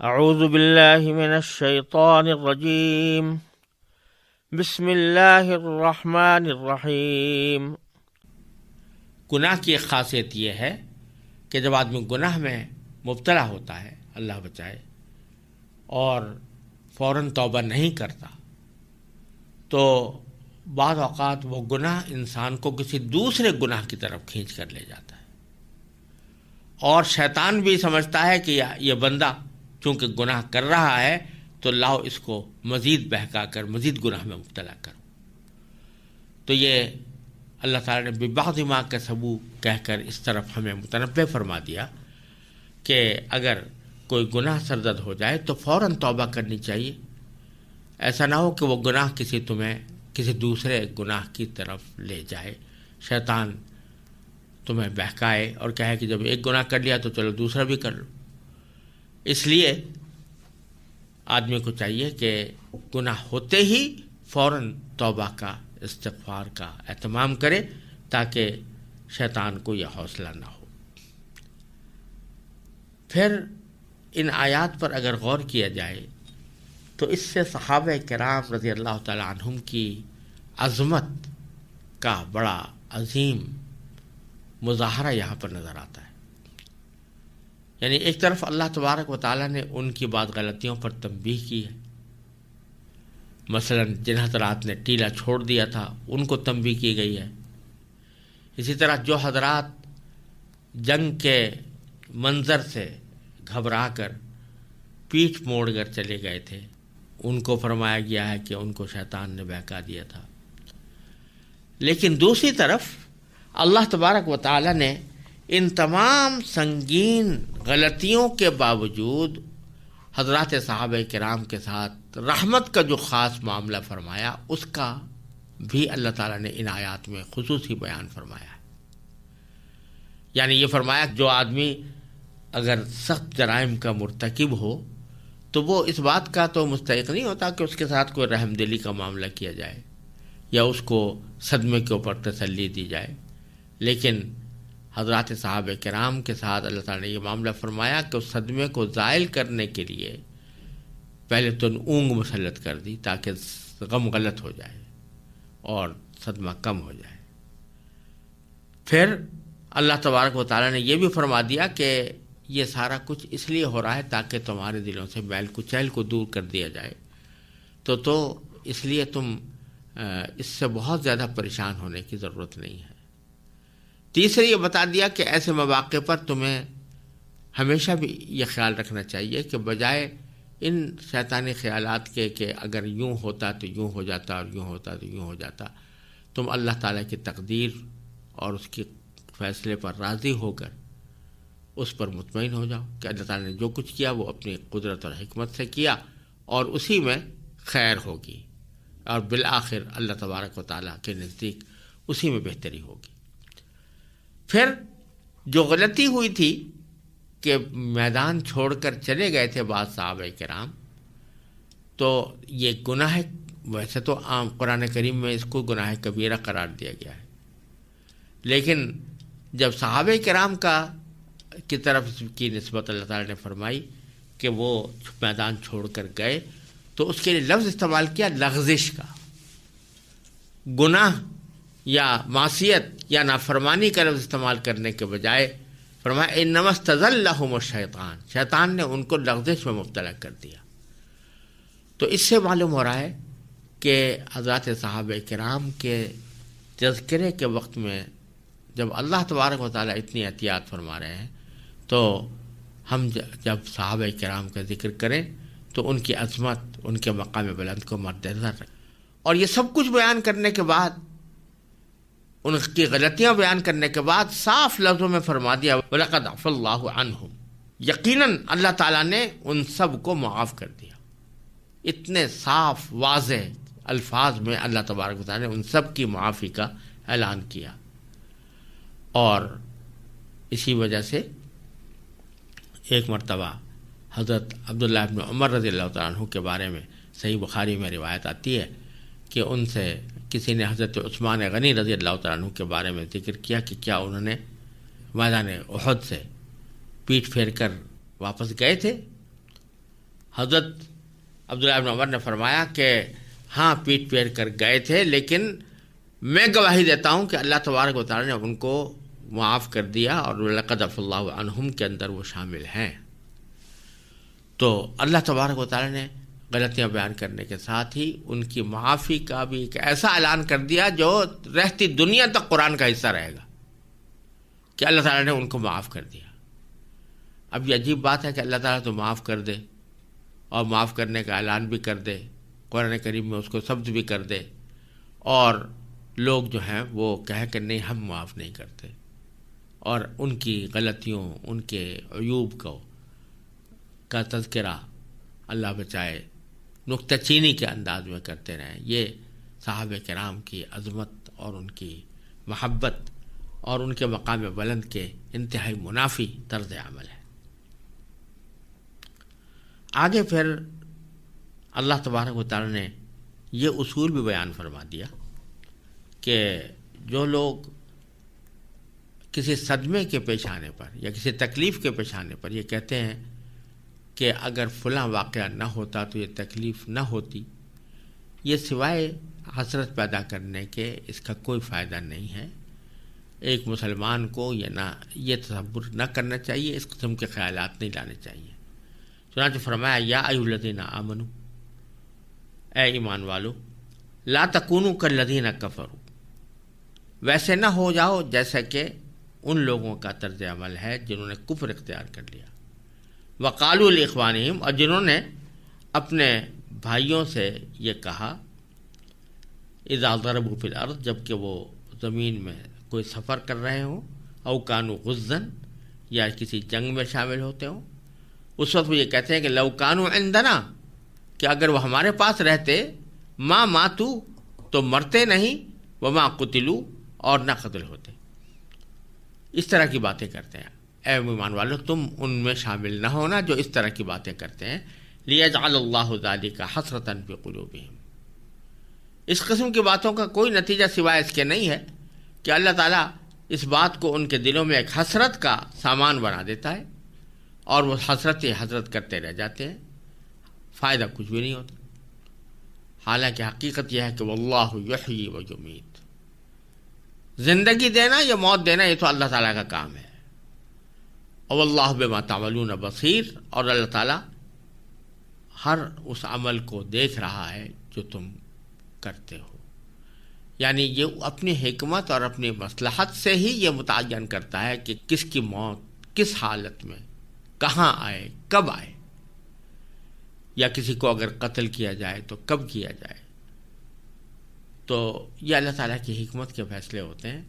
اعوذ باللہ من الشیطان الرجیم بسم اللہ الرحمن الرحیم۔ گناہ کی ایک خاصیت یہ ہے کہ جب آدمی گناہ میں مبتلا ہوتا ہے، اللہ بچائے، اور فوراً توبہ نہیں کرتا تو بعض اوقات وہ گناہ انسان کو کسی دوسرے گناہ کی طرف کھینچ کر لے جاتا ہے، اور شیطان بھی سمجھتا ہے کہ یہ بندہ چونکہ گناہ کر رہا ہے تو لاؤ اس کو مزید بہکا کر مزید گناہ میں مبتلا کرو۔ تو یہ اللہ تعالیٰ نے ببعض ما کسبوا کہہ کر اس طرف ہمیں متنبہ فرما دیا کہ اگر کوئی گناہ سرزد ہو جائے تو فوراً توبہ کرنی چاہیے۔ ایسا نہ ہو کہ وہ گناہ تمہیں کسی دوسرے گناہ کی طرف لے جائے، شیطان تمہیں بہکائے اور کہے کہ جب ایک گناہ کر لیا تو چلو دوسرا بھی کر لو۔ اس لیے آدمی کو چاہیے کہ گناہ ہوتے ہی فوراً توبہ کا، استغفار کا اہتمام کرے تاکہ شیطان کو یہ حوصلہ نہ ہو۔ پھر ان آیات پر اگر غور کیا جائے تو اس سے صحابہ کرام رضی اللہ تعالی عنہم کی عظمت کا بڑا عظیم مظاہرہ یہاں پر نظر آتا ہے۔ یعنی ایک طرف اللہ تبارک و تعالیٰ نے ان کی بعض غلطیوں پر تنبیہ کی ہے، مثلا جن حضرات نے ٹیلا چھوڑ دیا تھا ان کو تنبیہ کی گئی ہے۔ اسی طرح جو حضرات جنگ کے منظر سے گھبرا کر پیٹھ موڑ کر چلے گئے تھے ان کو فرمایا گیا ہے کہ ان کو شیطان نے بہکا دیا تھا۔ لیکن دوسری طرف اللہ تبارک و تعالیٰ نے ان تمام سنگین غلطیوں کے باوجود حضرات صحابہ کرام کے ساتھ رحمت کا جو خاص معاملہ فرمایا اس کا بھی اللہ تعالیٰ نے ان آیات میں خصوصی بیان فرمایا ہے۔ یعنی یہ فرمایا جو آدمی اگر سخت جرائم کا مرتکب ہو تو وہ اس بات کا تو مستحق نہیں ہوتا کہ اس کے ساتھ کوئی رحم دلی کا معاملہ کیا جائے یا اس کو صدمے کے اوپر تسلی دی جائے، لیکن حضرات صحابہ کرام کے ساتھ اللہ تعالیٰ نے یہ معاملہ فرمایا کہ اس صدمے کو زائل کرنے کے لیے پہلے تو اونگ مسلط کر دی تاکہ غم غلط ہو جائے اور صدمہ کم ہو جائے۔ پھر اللہ تبارک و تعالیٰ نے یہ بھی فرما دیا کہ یہ سارا کچھ اس لیے ہو رہا ہے تاکہ تمہارے دلوں سے میل کچیل کو دور کر دیا جائے، تو اس لیے تم اس سے بہت زیادہ پریشان ہونے کی ضرورت نہیں ہے۔ تیسرے یہ بتا دیا کہ ایسے مواقع پر تمہیں ہمیشہ بھی یہ خیال رکھنا چاہیے کہ بجائے ان شیطانی خیالات کے کہ اگر یوں ہوتا تو یوں ہو جاتا اور یوں ہوتا تو یوں ہو جاتا، تم اللہ تعالیٰ کی تقدیر اور اس کے فیصلے پر راضی ہو کر اس پر مطمئن ہو جاؤ کہ اللہ تعالیٰ نے جو کچھ کیا وہ اپنی قدرت اور حکمت سے کیا اور اسی میں خیر ہوگی، اور بالآخر اللہ تبارک و تعالیٰ کے نزدیک اسی میں بہتری ہوگی۔ پھر جو غلطی ہوئی تھی کہ میدان چھوڑ کر چلے گئے تھے بعض صحابہ کرام، تو یہ گناہ، ویسے تو عام قرآن کریم میں اس کو گناہ کبیرہ قرار دیا گیا ہے، لیکن جب صحابہ کرام کی طرف کی نسبت اللہ تعالیٰ نے فرمائی کہ وہ میدان چھوڑ کر گئے تو اس کے لیے لفظ استعمال کیا لغزش کا۔ گناہ یا معصیت یا نافرمانی کا لفظ استعمال کرنے کے بجائے فرمایا انما استزلهم الشیطان، شیطان نے ان کو لغزش میں مبتلا کر دیا۔ تو اس سے معلوم ہو رہا ہے کہ حضرات صحابہ کرام کے تذکرے کے وقت میں جب اللہ تبارک و تعالیٰ اتنی احتیاط فرما رہے ہیں تو ہم جب صحابہ کرام کا ذکر کریں تو ان کی عظمت، ان کے مقام بلند کو مد نظر رکھیں، اور یہ سب کچھ بیان کرنے کے بعد، ان کی غلطیاں بیان کرنے کے بعد صاف لفظوں میں فرما دیا وَلَقَدْ عَفَا اللَّهُ عَنْهُمْ، یقیناً اللہ تعالیٰ نے ان سب کو معاف کر دیا۔ اتنے صاف واضح الفاظ میں اللہ تبارک و تعالیٰ نے ان سب کی معافی کا اعلان کیا، اور اسی وجہ سے ایک مرتبہ حضرت عبداللہ ابن عمر رضی اللہ تعالیٰ عنہ کے بارے میں صحیح بخاری میں روایت آتی ہے کہ ان سے کسی نے حضرت عثمان غنی رضی اللہ تعالیٰ عنہ کے بارے میں ذکر کیا کہ کیا انہوں نے میدان احد سے پیٹھ پھیر کر واپس گئے تھے، حضرت عبداللہ ابن عمر نے فرمایا کہ ہاں پیٹ پھیر کر گئے تھے، لیکن میں گواہی دیتا ہوں کہ اللہ تبارک و تعالیٰ نے ان کو معاف کر دیا اور لقد عفا اللہ عنہم کے اندر وہ شامل ہیں۔ تو اللہ تبارک و تعالیٰ نے غلطیاں بیان کرنے کے ساتھ ہی ان کی معافی کا بھی ایک ایسا اعلان کر دیا جو رہتی دنیا تک قرآن کا حصہ رہے گا کہ اللہ تعالیٰ نے ان کو معاف کر دیا۔ اب یہ عجیب بات ہے کہ اللہ تعالیٰ تو معاف کر دے اور معاف کرنے کا اعلان بھی کر دے، قرآن کریم میں اس کو ثبت بھی کر دے، اور لوگ جو ہیں وہ کہیں کہ نہیں ہم معاف نہیں کرتے، اور ان کی غلطیوں، ان کے عیوب کا تذکرہ اللہ بچائے نکتہ چینی کے انداز میں کرتے رہیں۔ یہ صحابہ کرام کی عظمت اور ان کی محبت اور ان کے مقام بلند کے انتہائی منافی طرز عمل ہے۔ آگے پھر اللہ تبارک و تعالیٰ نے یہ اصول بھی بیان فرما دیا کہ جو لوگ کسی صدمے کے پیش آنے پر یا کسی تکلیف کے پیش آنے پر یہ کہتے ہیں کہ اگر فلاں واقعہ نہ ہوتا تو یہ تکلیف نہ ہوتی، یہ سوائے حسرت پیدا کرنے کے اس کا کوئی فائدہ نہیں ہے۔ ایک مسلمان کو یہ تصور نہ کرنا چاہیے، اس قسم کے خیالات نہیں لانے چاہیے۔ چنانچہ فرمایا یا ایھا الذین آمنوا، اے ایمان والو، لا تکونوا کالذین کفروا، ویسے نہ ہو جاؤ جیسا کہ ان لوگوں کا طرز عمل ہے جنہوں نے کفر اختیار کر لیا، وقالوا لاخوانہم، اور جنہوں نے اپنے بھائیوں سے یہ کہا، اذا ضربوا فی الارض، جب کہ وہ زمین میں کوئی سفر کر رہے ہوں، او کانوا غزا، یا کسی جنگ میں شامل ہوتے ہوں، اس وقت وہ یہ کہتے ہیں کہ لو کانوا عندنا، کہ اگر وہ ہمارے پاس رہتے، ما ماتو، تو مرتے نہیں، وما قتلوا، اور نہ قتل ہوتے۔ اس طرح کی باتیں کرتے ہیں۔ اے ایمان والو، تم ان میں شامل نہ ہونا جو اس طرح کی باتیں کرتے ہیں۔ لیجعل اللہ ذلک حسرۃ فی قلوبہم، اس قسم کی باتوں کا کوئی نتیجہ سوائے اس کے نہیں ہے کہ اللہ تعالیٰ اس بات کو ان کے دلوں میں ایک حسرت کا سامان بنا دیتا ہے، اور وہ حسرت کرتے رہ جاتے ہیں، فائدہ کچھ بھی نہیں ہوتا۔ حالانکہ حقیقت یہ ہے کہ واللہ یحیی و یمیت، زندگی دینا یا موت دینا یہ تو اللہ تعالیٰ کا کام ہے، اور واللہ بما تعملون بصیر، اور اللہ تعالیٰ ہر اس عمل کو دیکھ رہا ہے جو تم کرتے ہو۔ یعنی یہ اپنی حکمت اور اپنی مصلحت سے ہی یہ متعین کرتا ہے کہ کس کی موت کس حالت میں کہاں آئے، کب آئے، یا کسی کو اگر قتل کیا جائے تو کب کیا جائے۔ تو یہ اللہ تعالیٰ کی حکمت کے فیصلے ہوتے ہیں،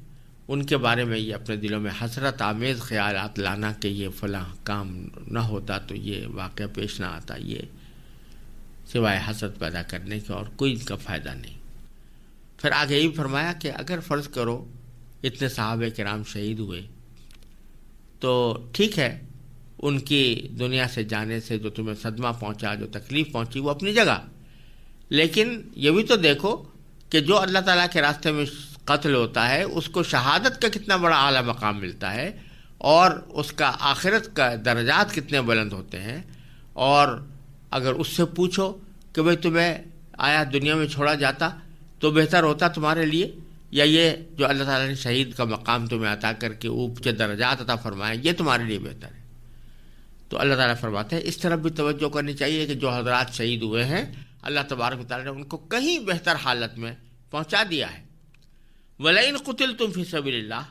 ان کے بارے میں یہ اپنے دلوں میں حسرت آمیز خیالات لانا کہ یہ فلاں کام نہ ہوتا تو یہ واقعہ پیش نہ آتا، یہ سوائے حسرت پیدا کرنے کے اور کوئی ان کا فائدہ نہیں۔ پھر آگے یہ فرمایا کہ اگر فرض کرو اتنے صحابہ کرام شہید ہوئے تو ٹھیک ہے، ان کی دنیا سے جانے سے جو تمہیں صدمہ پہنچا، جو تکلیف پہنچی، وہ اپنی جگہ، لیکن یہ بھی تو دیکھو کہ جو اللہ تعالیٰ کے راستے میں قتل ہوتا ہے اس کو شہادت کا کتنا بڑا اعلیٰ مقام ملتا ہے، اور اس کا آخرت کا درجات کتنے بلند ہوتے ہیں۔ اور اگر اس سے پوچھو کہ بھئی تمہیں آیا دنیا میں چھوڑا جاتا تو بہتر ہوتا تمہارے لیے، یا یہ جو اللہ تعالیٰ نے شہید کا مقام تمہیں عطا کر کے اوپر درجات عطا فرمائے یہ تمہارے لیے بہتر ہے؟ تو اللہ تعالیٰ فرماتے ہیں اس طرف بھی توجہ کرنی چاہیے کہ جو حضرات شہید ہوئے ہیں اللہ تبارک و تعالیٰ نے ان کو کہیں بہتر حالت میں پہنچا دیا ہے۔ وَلَئِن قُتِلْتُمْ فِي سَبِيلِ اللَّهِ،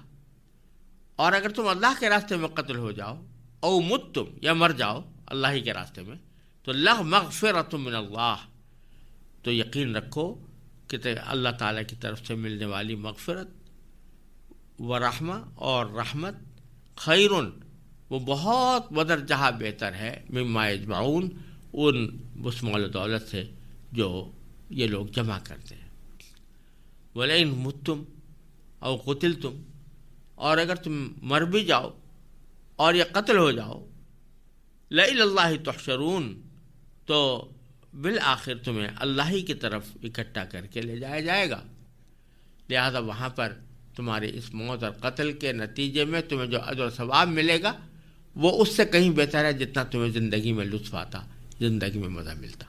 اور اگر تم اللہ کے راستے میں قتل ہو جاؤ، او متم، یا مر جاؤ اللہ ہی کے راستے میں، تو لَمَغْفِرَةٌ مِّنَ اللَّهِ، تو یقین رکھو کہ اللہ تعالیٰ کی طرف سے ملنے والی مغفرت و رحمہ اور رحمت، خیرٌ، وہ بہت بدر جہاں بہتر ہے، مما یجمعون، ان اس مال و دولت سے جو یہ لوگ جمع کرتے ہیں۔ وَلَئِن مُتُّمْ او قُتِلْتُمْ، اور اگر تم مر بھی جاؤ اور یہ قتل ہو جاؤ، لَإِلَى اللَّهِ تُحْشَرُونَ، تو بالآخر تمہیں اللہ ہی کی طرف اکٹھا کر کے لے جایا جائے گا، لہذا وہاں پر تمہاری اس موت اور قتل کے نتیجے میں تمہیں جو اجر و ثواب ملے گا وہ اس سے کہیں بہتر ہے جتنا تمہیں زندگی میں لطف آتا، زندگی میں مزہ ملتا.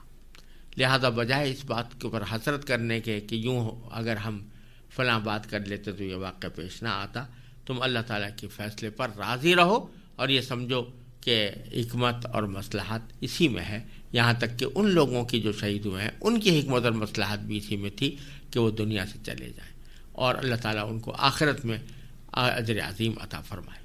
لہذا بجائے اس بات کے اوپر حسرت کرنے کے کہ یوں اگر ہم فلاں بات کر لیتے تو یہ واقعہ پیش نہ آتا، تم اللہ تعالیٰ کے فیصلے پر راضی رہو اور یہ سمجھو کہ حکمت اور مصلحت اسی میں ہے. یہاں تک کہ ان لوگوں کی جو شہید ہوئے ہیں ان کی حکمت اور مصلحت بھی اسی میں تھی کہ وہ دنیا سے چلے جائیں، اور اللہ تعالیٰ ان کو آخرت میں اجر عظیم عطا فرمائے.